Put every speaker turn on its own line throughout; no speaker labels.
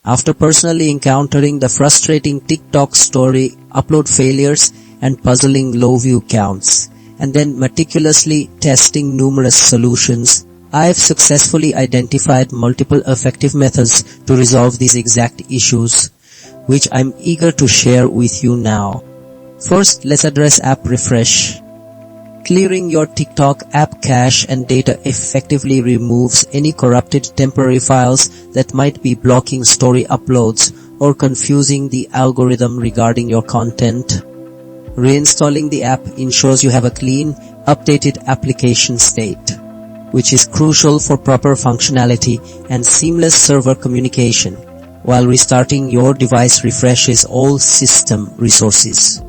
After personally encountering the frustrating TikTok story upload failures and puzzling low view counts, and then meticulously testing numerous solutions, I have successfully identified multiple effective methods to resolve these exact issues, which I'm eager to share with you now. First, let's address app refresh. Clearing your TikTok app cache and data effectively removes any corrupted temporary files that might be blocking story uploads or confusing the algorithm regarding your content. Reinstalling the app ensures you have a clean, updated application state, which is crucial for proper functionality and seamless server communication, while restarting your device refreshes all system resources.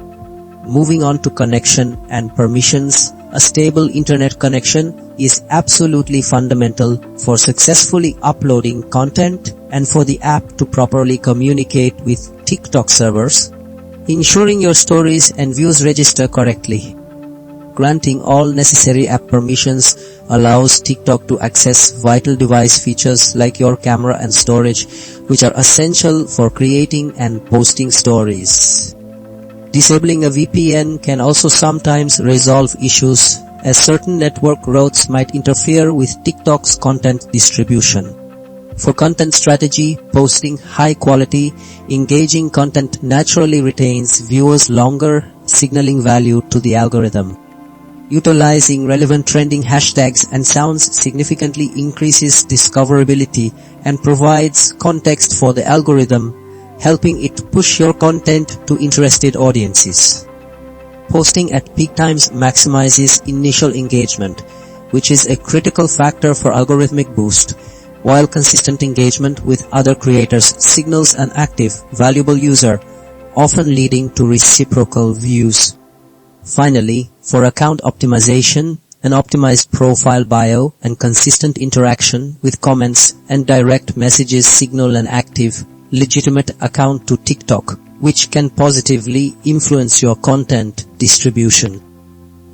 Moving on to connection and permissions, a stable internet connection is absolutely fundamental for successfully uploading content and for the app to properly communicate with TikTok servers, ensuring your stories and views register correctly. Granting all necessary app permissions allows TikTok to access vital device features like your camera and storage, which are essential for creating and posting stories. Disabling a VPN can also sometimes resolve issues, as certain network routes might interfere with TikTok's content distribution. For content strategy, posting high-quality, engaging content naturally retains viewers longer, signaling value to the algorithm. Utilizing relevant trending hashtags and sounds significantly increases discoverability and provides context for the algorithm, helping it push your content to interested audiences. Posting at peak times maximizes initial engagement, which is a critical factor for algorithmic boost, while consistent engagement with other creators signals an active, valuable user, often leading to reciprocal views. Finally, for account optimization, an optimized profile bio and consistent interaction with comments and direct messages signal an active, legitimate account to TikTok, which can positively influence your content distribution.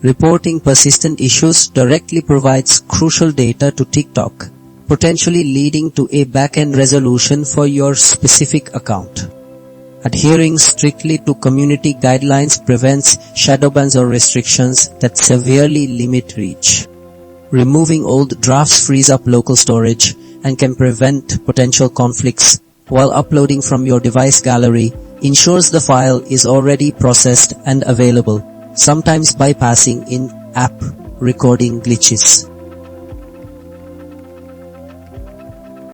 Reporting persistent issues directly provides crucial data to TikTok, potentially leading to a back-end resolution for your specific account. Adhering strictly to community guidelines prevents shadow bans or restrictions that severely limit reach. Removing old drafts frees up local storage and can prevent potential conflicts, while uploading from your device gallery ensures the file is already processed and available, sometimes bypassing in-app recording glitches.